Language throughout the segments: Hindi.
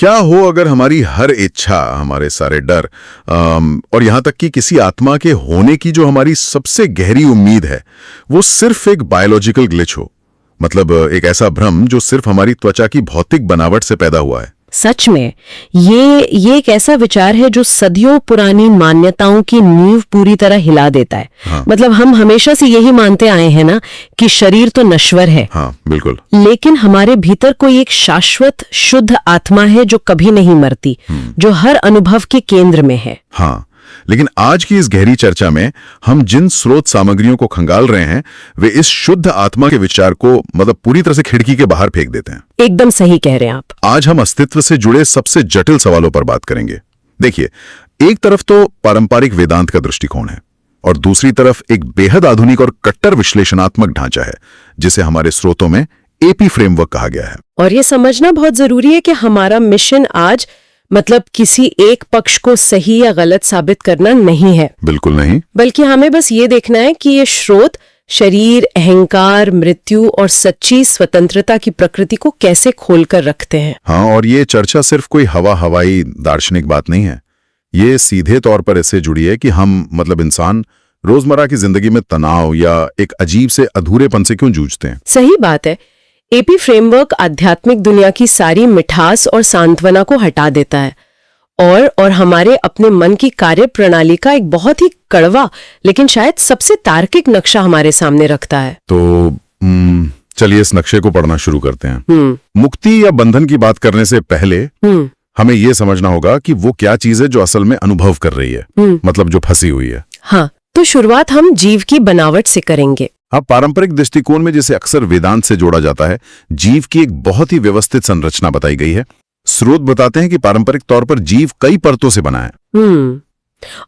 क्या हो अगर हमारी हर इच्छा, हमारे सारे डर और यहां तक कि किसी आत्मा के होने की जो हमारी सबसे गहरी उम्मीद है, वो सिर्फ एक बायोलॉजिकल ग्लिच हो? मतलब एक ऐसा भ्रम जो सिर्फ हमारी त्वचा की भौतिक बनावट से पैदा हुआ है। सच में ये एक ऐसा विचार है जो सदियों पुरानी मान्यताओं की नींव पूरी तरह हिला देता है। हाँ। मतलब हम हमेशा से यही मानते आए हैं ना कि शरीर तो नश्वर है। हाँ, बिल्कुल। लेकिन हमारे भीतर कोई एक शाश्वत शुद्ध आत्मा है जो कभी नहीं मरती, जो हर अनुभव के केंद्र में है। हाँ, लेकिन आज की इस गहरी चर्चा में हम जिन स्रोत सामग्रियों को खंगाल रहे हैं, वे इस शुद्ध आत्मा के विचार को मतलब पूरी तरह से खिड़की के बाहर फेंक देते हैं। एकदम सही कह रहे हैं आप। आज हम अस्तित्व से जुड़े सबसे जटिल सवालों पर बात करेंगे। देखिए, एक तरफ तो पारंपरिक वेदांत का दृष्टिकोण है और दूसरी तरफ एक बेहद आधुनिक और कट्टर विश्लेषणात्मक ढांचा है, जिसे हमारे स्रोतों में एपी फ्रेमवर्क कहा गया है। और ये समझना बहुत जरूरी है कि हमारा मिशन आज मतलब किसी एक पक्ष को सही या गलत साबित करना नहीं है। बिल्कुल नहीं। बल्कि हमें बस ये देखना है कि ये स्रोत शरीर, अहंकार, मृत्यु और सच्ची स्वतंत्रता की प्रकृति को कैसे खोलकर रखते हैं। हाँ, और ये चर्चा सिर्फ कोई हवाई दार्शनिक बात नहीं है। ये सीधे तौर पर इससे जुड़ी है कि हम मतलब इंसान रोजमर्रा की जिंदगी में तनाव या एक अजीब से अधूरेपन से क्यों जूझते हैं। सही बात है। एपी फ्रेमवर्क आध्यात्मिक दुनिया की सारी मिठास और सांत्वना को हटा देता है और हमारे अपने मन की कार्य प्रणाली का एक बहुत ही कड़वा लेकिन शायद सबसे तार्किक नक्शा हमारे सामने रखता है। तो चलिए इस नक्शे को पढ़ना शुरू करते हैं। मुक्ति या बंधन की बात करने से पहले हमें यह समझना होगा कि वो क्या चीज है जो असल में अनुभव कर रही है, मतलब जो फंसी हुई है। हाँ, तो शुरुआत हम जीव की बनावट से करेंगे। हाँ, पारंपरिक दृष्टिकोण में जिसे अक्सर वेदांत से जोड़ा जाता है, जीव की एक बहुत ही व्यवस्थित संरचना बताई गई है। स्रोत बताते हैं कि पारंपरिक तौर पर जीव कई परतों से बना है।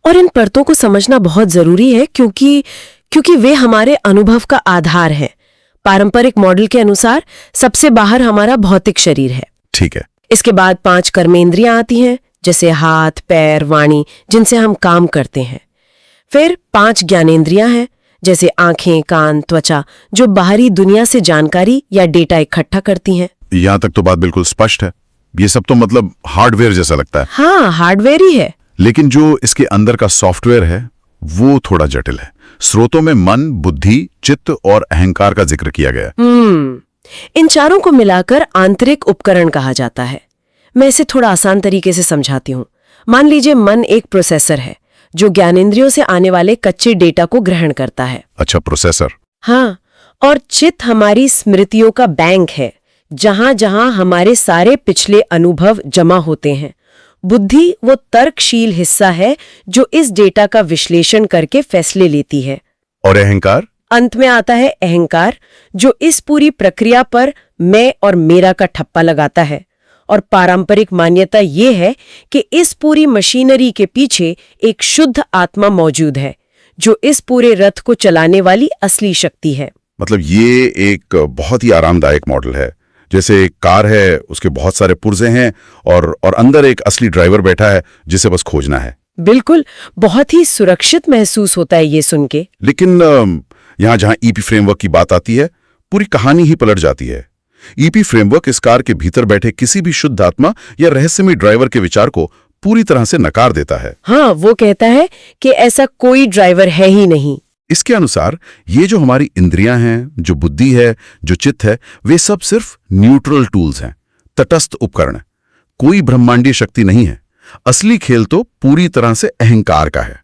और इन परतों को समझना बहुत जरूरी है क्योंकि वे हमारे अनुभव का आधार है। पारंपरिक मॉडल के अनुसार सबसे बाहर हमारा भौतिक शरीर है। ठीक है। इसके बाद 5 कर्मेंद्रियां आती हैं, जैसे हाथ, पैर, वाणी, जिनसे हम काम करते हैं। फिर 5 ज्ञानेंद्रियां हैं, जैसे आंखें, कान, त्वचा, जो बाहरी दुनिया से जानकारी या डेटा इकट्ठा करती हैं। यहां तक तो बात बिल्कुल स्पष्ट है। ये सब तो मतलब हार्डवेयर जैसा लगता है। हाँ, हार्डवेयर ही है। लेकिन जो इसके अंदर का सॉफ्टवेयर है वो थोड़ा जटिल है। स्रोतों में मन, बुद्धि, चित्त और अहंकार का जिक्र किया गया। इन चारों को मिलाकर आंतरिक उपकरण कहा जाता है। मैं इसे थोड़ा आसान तरीके से समझाती हूँ। मान लीजिए मन एक प्रोसेसर है जो ज्ञानेंद्रियों से आने वाले कच्चे डेटा को ग्रहण करता है। अच्छा, प्रोसेसर। हाँ, और चित्त हमारी स्मृतियों का बैंक है, जहां जहां हमारे सारे पिछले अनुभव जमा होते हैं। बुद्धि वो तर्कशील हिस्सा है जो इस डेटा का विश्लेषण करके फैसले लेती है। और अहंकार? अंत में आता है अहंकार, जो इस पूरी प्रक्रिया पर मैं और मेरा का ठप्पा लगाता है। और पारंपरिक मान्यता ये है कि इस पूरी मशीनरी के पीछे एक शुद्ध आत्मा मौजूद है, जो इस पूरे रथ को चलाने वाली असली शक्ति है। मतलब ये एक बहुत ही आरामदायक मॉडल है। जैसे एक कार है, उसके बहुत सारे पुर्जे हैं और अंदर एक असली ड्राइवर बैठा है जिसे बस खोजना है। बिल्कुल, बहुत ही सुरक्षित महसूस होता है ये सुन के। लेकिन यहाँ जहाँ ईपी फ्रेमवर्क की बात आती है, पूरी कहानी ही पलट जाती है। ईपी फ्रेमवर्क इस कार के भीतर बैठे किसी भी शुद्ध आत्मा या रहस्यमय ड्राइवर के विचार को पूरी तरह से नकार देता है। हाँ, वो कहता है कि ऐसा कोई ड्राइवर है ही नहीं। इसके अनुसार ये जो हमारी इंद्रियां हैं, जो बुद्धि है, जो चित्त है, वे सब सिर्फ न्यूट्रल टूल्स हैं, तटस्थ उपकरण। कोई ब्रह्मांडीय शक्ति नहीं है। असली खेल तो पूरी तरह से अहंकार का है।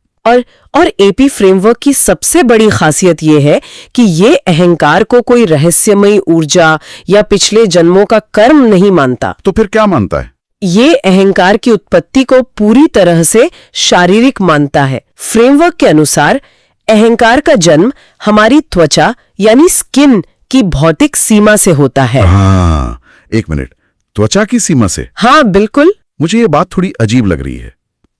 और एपी फ्रेमवर्क की सबसे बड़ी खासियत यह है कि ये अहंकार को कोई रहस्यमयी ऊर्जा या पिछले जन्मों का कर्म नहीं मानता। तो फिर क्या मानता है? ये अहंकार की उत्पत्ति को पूरी तरह से शारीरिक मानता है। फ्रेमवर्क के अनुसार अहंकार का जन्म हमारी त्वचा यानी स्किन की भौतिक सीमा से होता है। हाँ, एक मिनट, त्वचा की सीमा से? हाँ, बिल्कुल। मुझे ये बात थोड़ी अजीब लग रही है।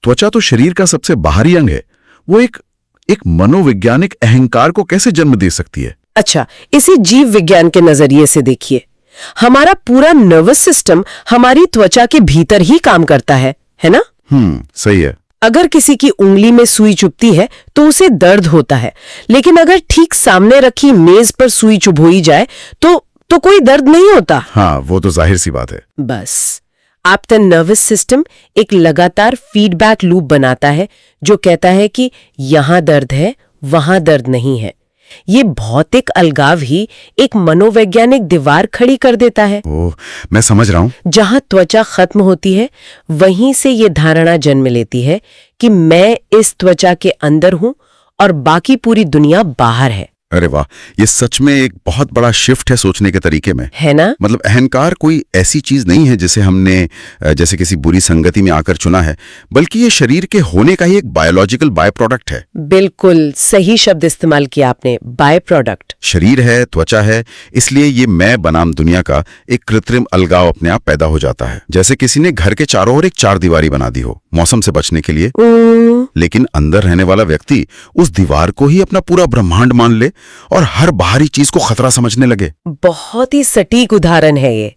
त्वचा तो शरीर का सबसे बाहरी अंग है, वो एक मनोवैज्ञानिक अहंकार को कैसे जन्म दे सकती है? अच्छा, इसे जीव विज्ञान के नजरिए से देखिए। हमारा पूरा नर्वस सिस्टम हमारी त्वचा के भीतर ही काम करता है ना? सही है। अगर किसी की उंगली में सुई चुभती है तो उसे दर्द होता है, लेकिन अगर ठीक सामने रखी मेज पर सुई चुभोई जाए तो कोई दर्द नहीं होता। हाँ, वो तो जाहिर सी बात है। बस आपका नर्वस सिस्टम एक लगातार फीडबैक लूप बनाता है जो कहता है कि यहाँ दर्द है, वहाँ दर्द नहीं है। ये भौतिक अलगाव ही एक मनोवैज्ञानिक दीवार खड़ी कर देता है। ओह, मैं समझ रहा हूँ। जहाँ त्वचा खत्म होती है वहीं से ये धारणा जन्म लेती है कि मैं इस त्वचा के अंदर हूँ और बाकी पूरी दुनिया बाहर है। अरे वाह, ये सच में एक बहुत बड़ा शिफ्ट है सोचने के तरीके में, है ना? मतलब अहंकार कोई ऐसी चीज नहीं है जिसे हमने जैसे किसी बुरी संगति में आकर चुना है, बल्कि ये शरीर के होने का ही एक बायोलॉजिकल बाय प्रोडक्ट है। बिल्कुल सही शब्द इस्तेमाल किया आपने, बाय प्रोडक्ट। शरीर है, त्वचा है, इसलिए ये मैं बनाम दुनिया का एक कृत्रिम अलगाव अपने आप पैदा हो जाता है। जैसे किसी ने घर के चारों ओर एक चारदीवारी बना दी हो मौसम से बचने के लिए, लेकिन अंदर रहने वाला व्यक्ति उस दीवार को ही अपना पूरा ब्रह्मांड मान ले और हर बाहरी चीज को खतरा समझने लगे। बहुत ही सटीक उदाहरण है ये।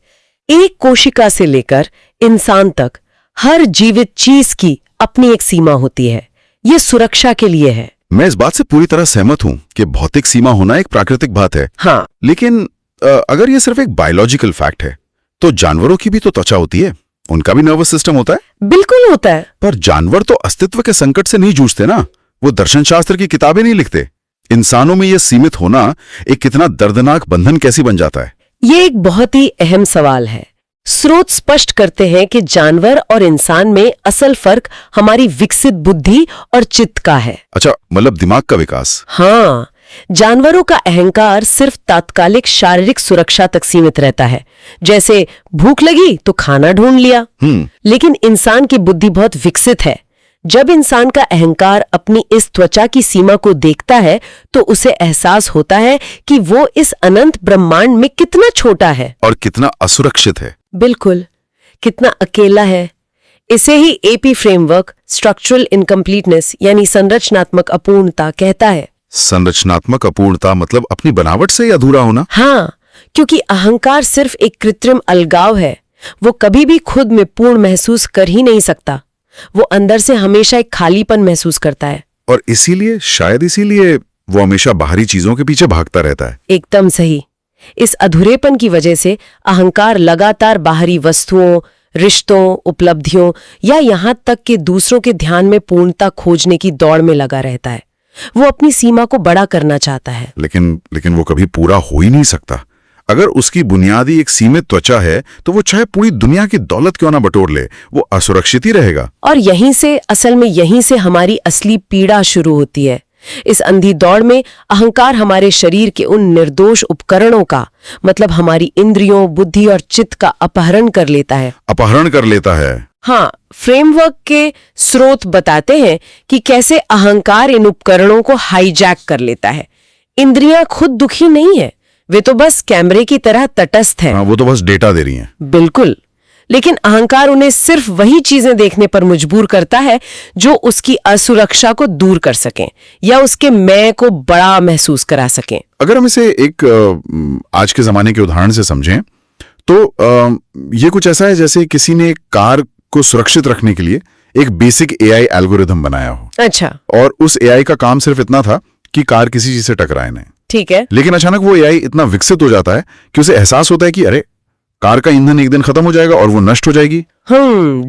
एक कोशिका से लेकर इंसान तक हर जीवित चीज की अपनी एक सीमा होती है। ये सुरक्षा के लिए है। मैं इस बात से पूरी तरह सहमत हूं कि भौतिक सीमा होना एक प्राकृतिक बात है। हाँ, लेकिन अगर ये सिर्फ एक बायोलॉजिकल फैक्ट है तो जानवरों की भी तो त्वचा होती है, उनका भी नर्वस सिस्टम होता है। बिल्कुल होता है। पर जानवर तो अस्तित्व के संकट से नहीं जूझते ना, वो दर्शन शास्त्र की किताबें नहीं लिखते। इंसानों में यह सीमित होना एक कितना दर्दनाक बंधन कैसी बन जाता है? ये एक बहुत ही अहम सवाल है। स्रोत स्पष्ट करते हैं कि जानवर और इंसान में असल फर्क हमारी विकसित बुद्धि और चित्त का है। अच्छा, मतलब दिमाग का विकास। हाँ, जानवरों का अहंकार सिर्फ तात्कालिक शारीरिक सुरक्षा तक सीमित रहता है, जैसे भूख लगी तो खाना ढूंढ लिया। लेकिन इंसान की बुद्धि बहुत विकसित है। जब इंसान का अहंकार अपनी इस त्वचा की सीमा को देखता है तो उसे एहसास होता है कि वो इस अनंत ब्रह्मांड में कितना छोटा है और कितना असुरक्षित है। बिल्कुल, कितना अकेला है। इसे ही एपी फ्रेमवर्क स्ट्रक्चरल इनकम्प्लीटनेस यानी संरचनात्मक अपूर्णता कहता है। संरचनात्मक अपूर्णता मतलब अपनी बनावट से ही अधूरा होना? हाँ, क्योंकि अहंकार सिर्फ एक कृत्रिम अलगाव है। वो कभी भी खुद में पूर्ण महसूस कर ही नहीं सकता। वो अंदर से हमेशा एक खालीपन महसूस करता है। और शायद इसीलिए वो हमेशा बाहरी चीजों के पीछे भागता रहता है। एकदम सही। इस अधूरेपन की वजह से अहंकार लगातार बाहरी वस्तुओं, रिश्तों, उपलब्धियों या यहाँ तक कि दूसरों के ध्यान में पूर्णता खोजने की दौड़ में लगा रहता है। वो अपनी सीमा को बड़ा करना चाहता है, लेकिन वो कभी पूरा हो ही नहीं सकता। अगर उसकी बुनियादी एक सीमित त्वचा है तो वो चाहे पूरी दुनिया की दौलत क्यों ना बटोर ले, वो असुरक्षित ही रहेगा। और यहीं से हमारी असली पीड़ा शुरू होती है। इस अंधी दौड़ में अहंकार हमारे शरीर के उन निर्दोष उपकरणों का, मतलब हमारी इंद्रियों, बुद्धि और चित्त का अपहरण कर लेता है। हाँ, फ्रेमवर्क के स्रोत बताते हैं कि कैसे अहंकार इन उपकरणों को हाईजैक कर लेता है। इंद्रियां खुद दुखी नहीं है, वे तो बस कैमरे की तरह तटस्थ हैं। हाँ, वो तो बस डेटा दे रही हैं। बिल्कुल, लेकिन अहंकार उन्हें सिर्फ वही चीजें देखने पर मजबूर करता है जो उसकी असुरक्षा को दूर कर सकें या उसके मैं को बड़ा महसूस करा सकें। अगर हम इसे एक आज के जमाने के उदाहरण से समझें तो ये कुछ ऐसा है जैसे किसी ने कार को सुरक्षित रखने के लिए एक बेसिक एआई एल्गोरिथम बनाया हो। अच्छा। और उस एआई का काम सिर्फ इतना था कि कार किसी चीज से टकराए नहीं। ठीक है। लेकिन अचानक वो एआई इतना विकसित हो जाता है कि उसे एहसास होता है कि अरे, कार का ईंधन एक दिन खत्म हो जाएगा और वो नष्ट हो जाएगी।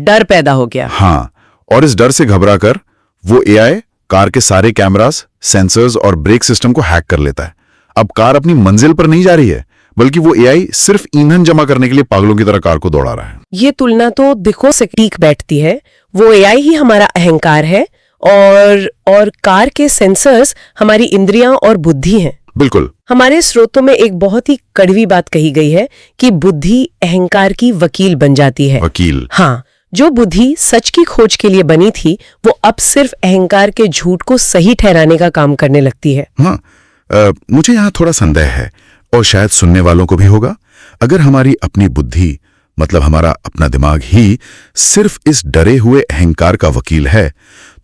डर पैदा हो गया। हाँ, और इस डर से घबराकर वो एआई कार के सारे कैमरास, सेंसर्स और ब्रेक सिस्टम को हैक कर लेता है। अब कार अपनी मंजिल पर नहीं जा रही है, बल्कि वो एआई सिर्फ ईंधन जमा करने के लिए पागलों की तरह कार को दौड़ा रहा है। ये तुलना तो दिखो सटीक बैठती है। वो एआई ही हमारा अहंकार है और कार के सेंसर्स हमारी इंद्रियां और बुद्धि हैं। बिल्कुल। हमारे स्रोतों में एक बहुत ही कड़वी बात कही गई है कि बुद्धि अहंकार की वकील बन जाती है। वकील? हाँ, जो बुद्धि सच की खोज के लिए बनी थी वो अब सिर्फ अहंकार के झूठ को सही ठहराने का काम करने लगती है। हाँ, मुझे यहाँ थोड़ा संदेह है और शायद सुनने वालों को भी होगा। अगर हमारी अपनी बुद्धि, मतलब हमारा अपना दिमाग ही सिर्फ इस डरे हुए अहंकार का वकील है,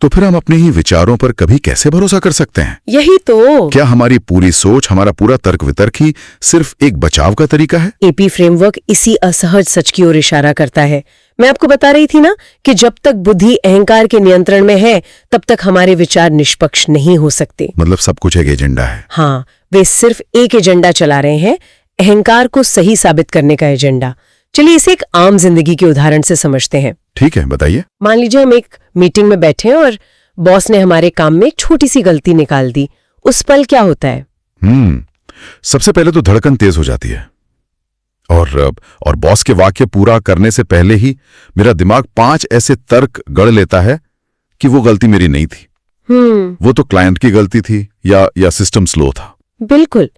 तो फिर हम अपने ही विचारों पर कभी कैसे भरोसा कर सकते हैं? यही तो। क्या हमारी पूरी सोच, हमारा पूरा तर्क वितर्क ही सिर्फ एक बचाव का तरीका है? एपी फ्रेमवर्क इसी असहज सच की ओर इशारा करता है। मैं आपको बता रही थी ना कि जब तक बुद्धि अहंकार के नियंत्रण में है तब तक हमारे विचार निष्पक्ष नहीं हो सकते। मतलब सब कुछ एक एजेंडा है। हाँ, वे सिर्फ एक एजेंडा चला रहे हैं, अहंकार को सही साबित करने का एजेंडा, चलिए इसे एक आम जिंदगी के उदाहरण से समझते हैं। ठीक है, बताइए। मान लीजिए हम एक मीटिंग में बैठे हैं और बॉस ने हमारे काम में एक छोटी सी गलती निकाल दी। उस पल क्या होता है? सबसे पहले तो धड़कन तेज हो जाती है और बॉस के वाक्य पूरा करने से पहले ही मेरा दिमाग 5 ऐसे तर्क गढ़ लेता है कि वो गलती मेरी नहीं थी। वो तो क्लाइंट की गलती थी या सिस्टम स्लो था। बिल्कुल।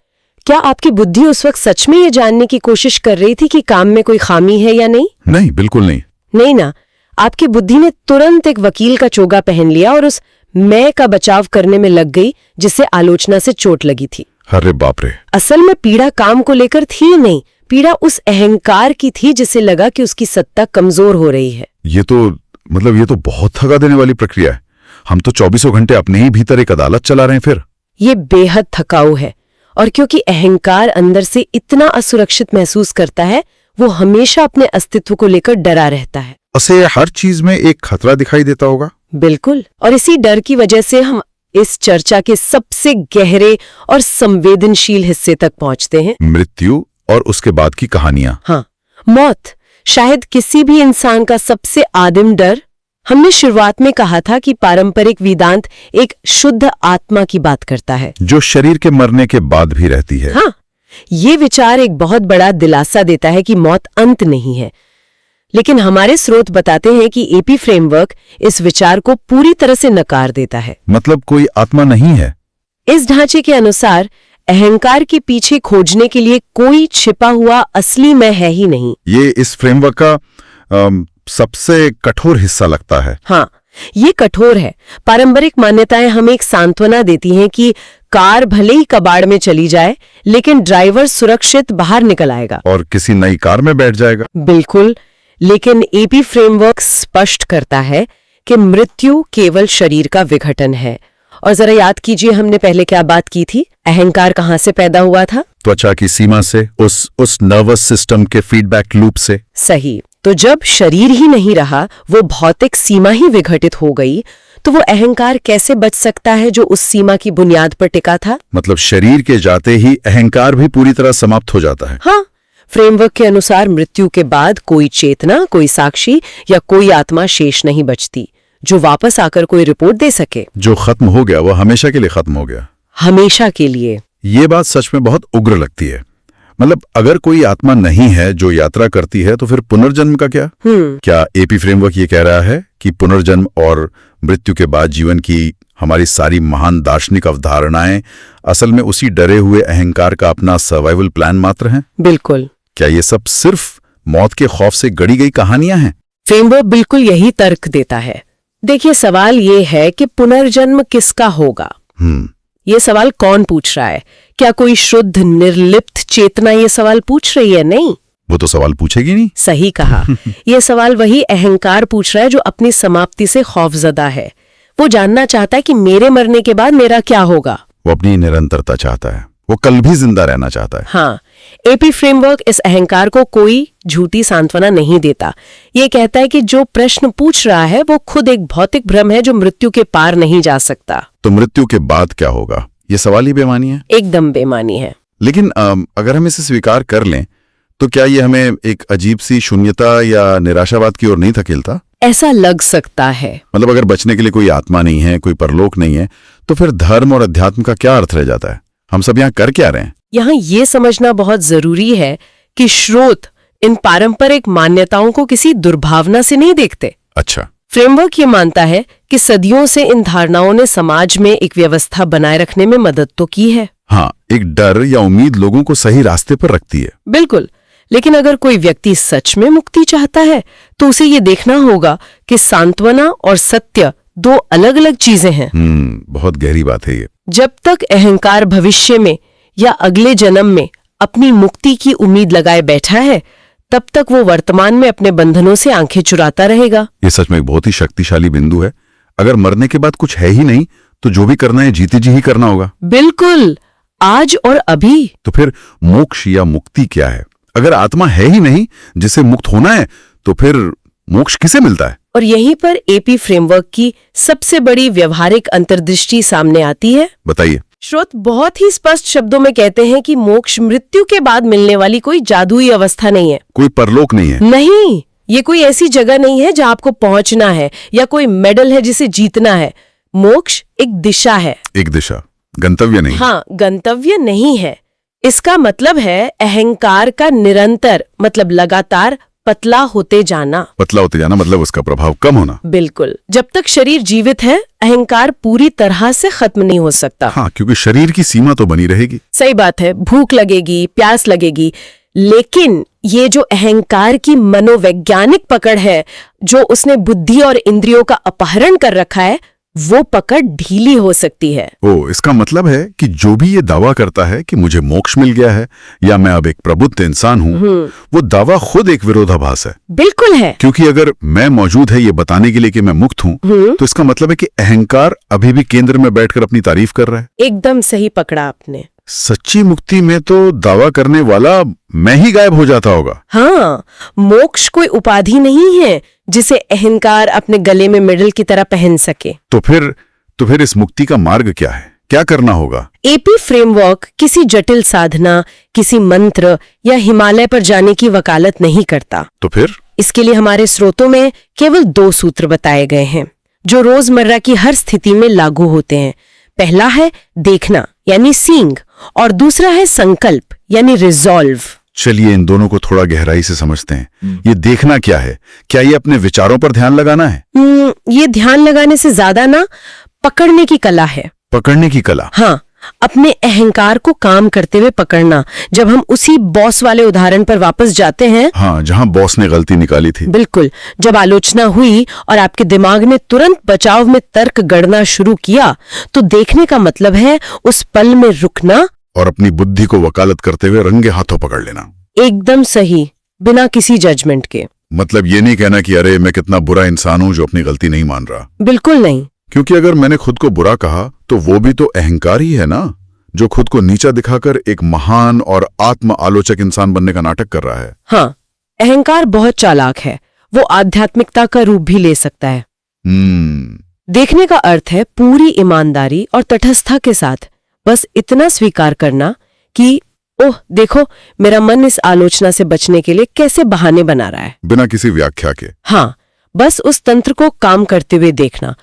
क्या आपकी बुद्धि उस वक्त सच में ये जानने की कोशिश कर रही थी कि काम में कोई खामी है या नहीं? नहीं, बिल्कुल नहीं। नहीं ना। आपकी बुद्धि ने तुरंत एक वकील का चोगा पहन लिया और उस मैं का बचाव करने में लग गई जिससे आलोचना से चोट लगी थी। अरे बाप रे। असल में पीड़ा काम को लेकर थी नहीं, पीड़ा उस अहंकार की थी जिसे लगा कि उसकी सत्ता कमजोर हो रही है। ये तो बहुत थका देने वाली प्रक्रिया है। हम तो 24 घंटे अपने ही भीतर एक अदालत चला रहे हैं फिर। ये बेहद थकाऊ है और क्योंकि अहंकार अंदर से इतना असुरक्षित महसूस करता है, वो हमेशा अपने अस्तित्व को लेकर डरा रहता है। उसे हर चीज में एक खतरा दिखाई देता होगा। बिल्कुल। और इसी डर की वजह से हम इस चर्चा के सबसे गहरे और संवेदनशील हिस्से तक पहुंचते हैं, मृत्यु और उसके बाद की कहानियां। हाँ, मौत शायद किसी भी इंसान का सबसे आदिम डर। हमने शुरुआत में कहा था कि पारंपरिक वेदांत एक शुद्ध आत्मा की बात करता है जो शरीर के मरने के बाद भी रहती है। हाँ, ये विचार एक बहुत बड़ा दिलासा देता है कि मौत अंत नहीं है। लेकिन हमारे स्रोत बताते हैं कि एपी फ्रेमवर्क इस विचार को पूरी तरह से नकार देता है। मतलब कोई आत्मा नहीं है। इस ढांचे के अनुसार अहंकार के पीछे खोजने के लिए कोई छिपा हुआ असली मैं है ही नहीं। ये इस फ्रेमवर्क का सबसे कठोर हिस्सा लगता है। हाँ, ये कठोर है। पारंपरिक मान्यताएं हमें एक सांत्वना देती हैं कि कार भले ही कबाड़ में चली जाए, लेकिन ड्राइवर सुरक्षित बाहर निकल आएगा और किसी नई कार में बैठ जाएगा। बिल्कुल। लेकिन एपी फ्रेमवर्क स्पष्ट करता है कि मृत्यु केवल शरीर का विघटन है। और जरा याद कीजिए, हमने पहले क्या बात की थी? अहंकार कहाँ से पैदा हुआ था? त्वचा की सीमा से, उस नर्वस सिस्टम के फीडबैक लूप से। सही। तो जब शरीर ही नहीं रहा, वो भौतिक सीमा ही विघटित हो गई, तो वो अहंकार कैसे बच सकता है जो उस सीमा की बुनियाद पर टिका था? मतलब शरीर के जाते ही अहंकार भी पूरी तरह समाप्त हो जाता है। हाँ, फ्रेमवर्क के अनुसार मृत्यु के बाद कोई चेतना, कोई साक्षी या कोई आत्मा शेष नहीं बचती जो वापस आकर कोई रिपोर्ट दे सके। जो खत्म हो गया वो हमेशा के लिए खत्म हो गया। हमेशा के लिए। ये बात सच में बहुत उग्र लगती है। मतलब अगर कोई आत्मा नहीं है जो यात्रा करती है तो फिर पुनर्जन्म का क्या? क्या एपी फ्रेमवर्क ये कह रहा है कि पुनर्जन्म और मृत्यु के बाद जीवन की हमारी सारी महान दार्शनिक अवधारणाएं असल में उसी डरे हुए अहंकार का अपना सर्वाइवल प्लान मात्र हैं? बिल्कुल। क्या ये सब सिर्फ मौत के खौफ से गढ़ी गई कहानियां हैं? फ्रेमवर्क बिल्कुल यही तर्क देता है। देखिए, सवाल ये है कि पुनर्जन्म किसका होगा? ये सवाल कौन पूछ रहा है? क्या कोई शुद्ध निर्लिप्त चेतना ये सवाल पूछ रही है? नहीं, वो तो सवाल पूछेगी नहीं। सही कहा। ये सवाल वही अहंकार पूछ रहा है जो अपनी समाप्ति से खौफजदा है। वो जानना चाहता है कि मेरे मरने के बाद मेरा क्या होगा। वो अपनी निरंतरता चाहता है, वो कल भी जिंदा रहना चाहता है। हाँ, एपी फ्रेमवर्क इस अहंकार को कोई झूठी सांत्वना नहीं देता। ये कहता है कि जो प्रश्न पूछ रहा है वो खुद एक भौतिक भ्रम है जो मृत्यु के पार नहीं जा सकता। तो मृत्यु के बाद क्या होगा? ये सवाल ही बेमानी है। एकदम बेमानी है। लेकिन अगर हम इसे स्वीकार कर लें तो क्या ये हमें एक अजीब सी शून्यता या निराशावाद की ओर नहीं धकेलता? ऐसा लग सकता है। मतलब अगर बचने के लिए कोई आत्मा नहीं है, कोई परलोक नहीं है, तो फिर धर्म और अध्यात्म का क्या अर्थ रह जाता है? हम सब यहाँ कर क्या रहे हैं? यहाँ ये समझना बहुत जरूरी है कि स्रोत इन पारंपरिक मान्यताओं को किसी दुर्भावना से नहीं देखते। अच्छा। फ्रेमवर्क ये मानता है कि सदियों से इन धारणाओं ने समाज में एक व्यवस्था बनाए रखने में मदद तो की है। हाँ, एक डर या उम्मीद लोगों को सही रास्ते पर रखती है। बिल्कुल। लेकिन अगर कोई व्यक्ति सच में मुक्ति चाहता है तो उसे ये देखना होगा कि सांत्वना और सत्य दो अलग अलग चीजें हैं। बहुत गहरी बात है ये। जब तक अहंकार भविष्य में या अगले जन्म में अपनी मुक्ति की उम्मीद लगाए बैठा है, तब तक वो वर्तमान में अपने बंधनों से आंखें चुराता रहेगा। ये सच में एक बहुत ही शक्तिशाली बिंदु है। अगर मरने के बाद कुछ है ही नहीं तो जो भी करना है जीते जी ही करना होगा। बिल्कुल, आज और अभी। तो फिर मोक्ष या मुक्ति क्या है? अगर आत्मा है ही नहीं जिसे मुक्त होना है तो फिर मोक्ष किसे मिलता है? और यहीं पर एपी फ्रेमवर्क की सबसे बड़ी व्यवहारिक अंतर्दृष्टि सामने आती है। बताइए। श्रोत बहुत ही स्पष्ट शब्दों में कहते हैं कि मोक्ष मृत्यु के बाद मिलने वाली कोई जादुई अवस्था नहीं है। कोई परलोक नहीं है। नहीं, ये कोई ऐसी जगह नहीं है जहां आपको पहुंचना है या कोई मेडल है जिसे जीतना है। मोक्ष एक दिशा है। एक दिशा, गंतव्य नहीं। हाँ, गंतव्य नहीं है। इसका मतलब है अहंकार का निरंतर, मतलब लगातार पतला होते जाना। पतला होते जाना मतलब उसका प्रभाव कम होना। बिल्कुल। जब तक शरीर जीवित है, अहंकार पूरी तरह से खत्म नहीं हो सकता। हाँ, क्योंकि शरीर की सीमा तो बनी रहेगी। सही बात है, भूख लगेगी, प्यास लगेगी, लेकिन ये जो अहंकार की मनोवैज्ञानिक पकड़ है, जो उसने बुद्धि और इंद्रियों का अपहरण कर रखा है, वो पकड़ ढीली हो सकती है। इसका मतलब है कि जो भी ये दावा करता है कि मुझे मोक्ष मिल गया है या मैं अब एक प्रबुद्ध इंसान हूँ, वो दावा खुद एक विरोधाभास है। बिल्कुल है। क्योंकि अगर मैं मौजूद है ये बताने के लिए कि मैं मुक्त हूँ, तो इसका मतलब है कि अहंकार अभी भी केंद्र में बैठकर अपनी तारीफ कर रहा है। एकदम सही पकड़ा आपने। सच्ची मुक्ति में तो दावा करने वाला मैं ही गायब हो जाता होगा। हाँ, मोक्ष कोई उपाधि नहीं है जिसे अहंकार अपने गले में मेडल की तरह पहन सके। तो फिर इस मुक्ति का मार्ग क्या है? क्या करना होगा? एपी फ्रेमवर्क किसी जटिल साधना, किसी मंत्र या हिमालय पर जाने की वकालत नहीं करता। तो फिर इसके लिए हमारे स्रोतों में केवल 2 सूत्र बताए गए हैं जो रोजमर्रा की हर स्थिति में लागू होते हैं। पहला है देखना यानी सीइंग, और दूसरा है संकल्प यानी रिजॉल्व। चलिए इन दोनों को थोड़ा गहराई से समझते हैं। ये देखना क्या है? क्या ये अपने विचारों पर ध्यान लगाना है? ये ध्यान लगाने से ज्यादा ना, पकड़ने की कला है। पकड़ने की कला? हाँ, अपने अहंकार को काम करते हुए पकड़ना। जब हम उसी बॉस वाले उदाहरण पर वापस जाते हैं, हाँ, जहां बॉस ने गलती निकाली थी। बिल्कुल। जब आलोचना हुई और आपके दिमाग ने तुरंत बचाव में तर्क गढ़ना शुरू किया, तो देखने का मतलब है उस पल में रुकना और अपनी बुद्धि को वकालत करते हुए रंगे हाथों पकड़ लेना। एकदम सही, बिना किसी जजमेंट के। मतलब ये नहीं कहना कि अरे मैं कितना बुरा इंसान हूं जो अपनी गलती नहीं मान रहा। बिल्कुल नहीं। क्योंकि अगर मैंने खुद को बुरा कहा तो वो भी तो अहंकार ही है ना, जो खुद को नीचा दिखाकर एक महान और आत्म आलोचक इंसान बनने का नाटक कर रहा है। हाँ, अहंकार बहुत चालाक है। वो आध्यात्मिकता का रूप भी ले सकता है। देखने का अर्थ है पूरी ईमानदारी और तटस्थता के साथ बस इतना स्वीकार करना कि ओह देखो, मेरा मन इस आलोचना से बचने के लिए कैसे बहाने बना रहा है, बिना किसी व्याख्या के। हाँ, बस उस तंत्र को काम करते हुए देखना।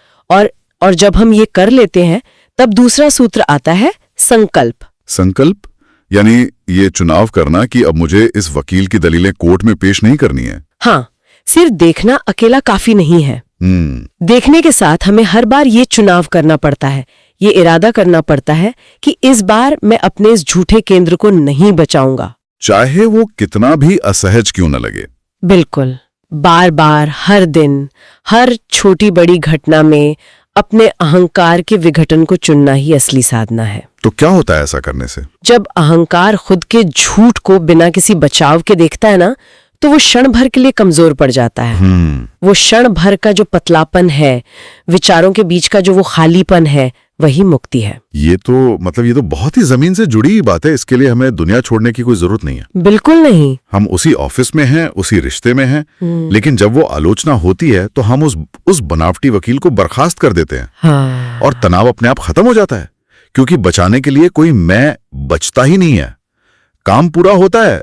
और जब हम ये कर लेते हैं, तब दूसरा सूत्र आता है संकल्प। संकल्प यानी ये चुनाव करना कि अब मुझे इस वकील की दलीलें कोर्ट में पेश नहीं करनी है। हाँ, सिर्फ देखना अकेला काफी नहीं है। देखने के साथ हमें हर बार ये चुनाव करना पड़ता है, ये इरादा करना पड़ता है कि इस बार मैं अपने इस झूठे केंद्र को नहीं बचाऊंगा, चाहे वो कितना भी असहज क्यों न लगे। बिल्कुल। बार बार, हर दिन, हर छोटी बड़ी घटना में अपने अहंकार के विघटन को चुनना ही असली साधना है। तो क्या होता है ऐसा करने से? जब अहंकार खुद के झूठ को बिना किसी बचाव के देखता है ना, तो वो क्षण भर के लिए कमजोर पड़ जाता है। वो क्षण भर का जो पतलापन है, विचारों के बीच का जो वो खालीपन है, वही मुक्ति है। ये तो बहुत ही जमीन से जुड़ी हुई बात है। इसके लिए हमें दुनिया छोड़ने की कोई जरूरत नहीं है। बिल्कुल नहीं। हम उसी ऑफिस में हैं, उसी रिश्ते में हैं, लेकिन जब वो आलोचना होती है तो हम उस बनावटी वकील को बर्खास्त कर देते हैं। हाँ। और तनाव अपने आप खत्म हो जाता है, क्योंकि बचाने के लिए कोई मैं बचता ही नहीं है। काम पूरा होता है,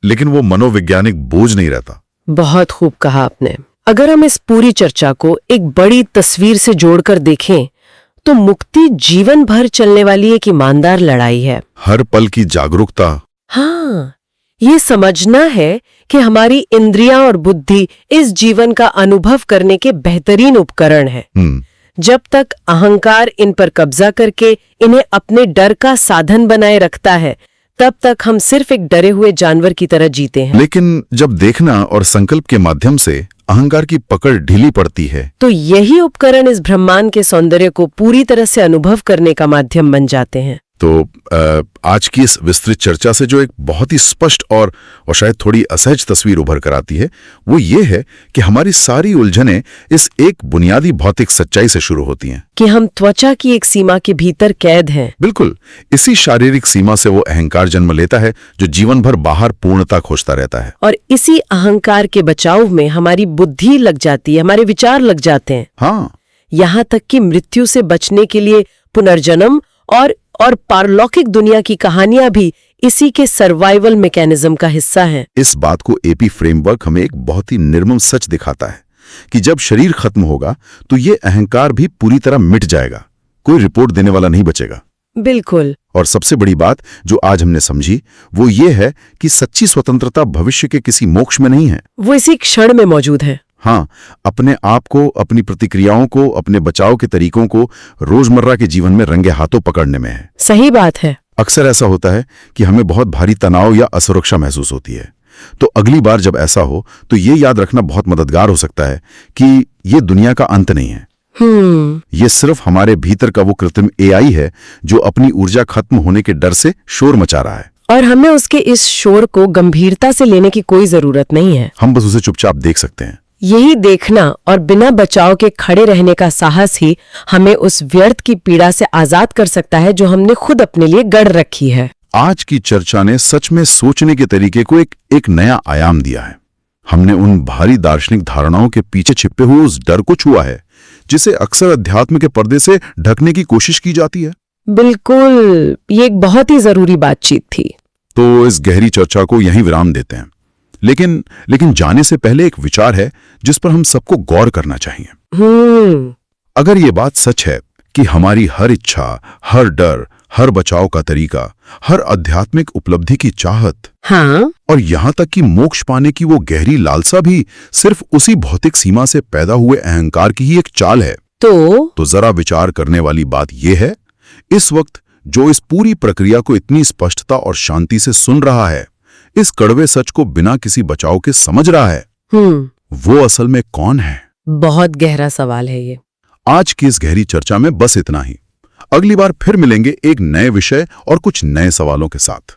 लेकिन वो मनोवैज्ञानिक बोझ नहीं रहता। बहुत खूब कहा आपने। अगर हम इस पूरी चर्चा को एक बड़ी तस्वीर से जोड़कर देखें, तो मुक्ति जीवन भर चलने वाली एक ईमानदार लड़ाई है। हर पल की जागरूकता। हाँ, ये समझना है कि हमारी इंद्रियां और बुद्धि इस जीवन का अनुभव करने के बेहतरीन उपकरण है। जब तक अहंकार इन पर कब्जा करके इन्हें अपने डर का साधन बनाए रखता है, तब तक हम सिर्फ एक डरे हुए जानवर की तरह जीते हैं। लेकिन जब देखना और संकल्प के माध्यम से अहंकार की पकड़ ढीली पड़ती है, तो यही उपकरण इस ब्रह्मांड के सौंदर्य को पूरी तरह से अनुभव करने का माध्यम बन जाते हैं। तो आज की इस विस्तृत चर्चा से जो एक बहुत ही स्पष्ट और शायद थोड़ी असहज तस्वीर उभर कर आती है, वो ये है कि हमारी सारी उलझनें इस एक बुनियादी भौतिक सच्चाई से शुरू होती हैं कि हम त्वचा की एक सीमा के भीतर कैद हैं। बिल्कुल। इसी शारीरिक सीमा से वो अहंकार जन्म लेता है, जो जीवन भर बाहर पूर्णता खोजता रहता है। और इसी अहंकार के बचाव में हमारी बुद्धि लग जाती है, हमारे विचार लग जाते हैं। हाँ, यहाँ तक कि मृत्यु से बचने के लिए पुनर्जन्म और पारलौकिक दुनिया की कहानियां भी इसी के सर्वाइवल मैकेनिज्म का हिस्सा हैं। इस बात को एपी फ्रेमवर्क हमें एक बहुत ही निर्मम सच दिखाता है कि जब शरीर खत्म होगा तो ये अहंकार भी पूरी तरह मिट जाएगा, कोई रिपोर्ट देने वाला नहीं बचेगा। बिल्कुल। और सबसे बड़ी बात जो आज हमने समझी वो ये है कि सच्ची स्वतंत्रता भविष्य के किसी मोक्ष में नहीं है, वो इसी क्षण में मौजूद है। हाँ, अपने आप को, अपनी प्रतिक्रियाओं को, अपने बचाव के तरीकों को रोजमर्रा के जीवन में रंगे हाथों पकड़ने में है। सही बात है। अक्सर ऐसा होता है कि हमें बहुत भारी तनाव या असुरक्षा महसूस होती है, तो अगली बार जब ऐसा हो तो ये याद रखना बहुत मददगार हो सकता है कि ये दुनिया का अंत नहीं है। ये सिर्फ हमारे भीतर का वो कृत्रिम एआई है जो अपनी ऊर्जा खत्म होने के डर से शोर मचा रहा है, और हमें उसके इस शोर को गंभीरता से लेने की कोई जरूरत नहीं है। हम बस उसे चुपचाप देख सकते हैं। यही देखना और बिना बचाव के खड़े रहने का साहस ही हमें उस व्यर्थ की पीड़ा से आजाद कर सकता है जो हमने खुद अपने लिए गढ़ रखी है। आज की चर्चा ने सच में सोचने के तरीके को एक नया आयाम दिया है। हमने उन भारी दार्शनिक धारणाओं के पीछे छिपे हुए उस डर को छुआ है जिसे अक्सर अध्यात्म के पर्दे से ढकने की कोशिश की जाती है। बिल्कुल, ये एक बहुत ही जरूरी बातचीत थी। तो इस गहरी चर्चा को यहीं विराम देते हैं, लेकिन जाने से पहले एक विचार है जिस पर हम सबको गौर करना चाहिए। अगर ये बात सच है कि हमारी हर इच्छा, हर डर, हर बचाव का तरीका, हर आध्यात्मिक उपलब्धि की चाहत, हाँ, और यहां तक कि मोक्ष पाने की वो गहरी लालसा भी सिर्फ उसी भौतिक सीमा से पैदा हुए अहंकार की ही एक चाल है, तो जरा विचार करने वाली बात यह है, इस वक्त जो इस पूरी प्रक्रिया को इतनी स्पष्टता और शांति से सुन रहा है, इस कड़वे सच को बिना किसी बचाव के समझ रहा है, वो असल में कौन है? बहुत गहरा सवाल है ये। आज की इस गहरी चर्चा में बस इतना ही। अगली बार फिर मिलेंगे एक नए विषय और कुछ नए सवालों के साथ।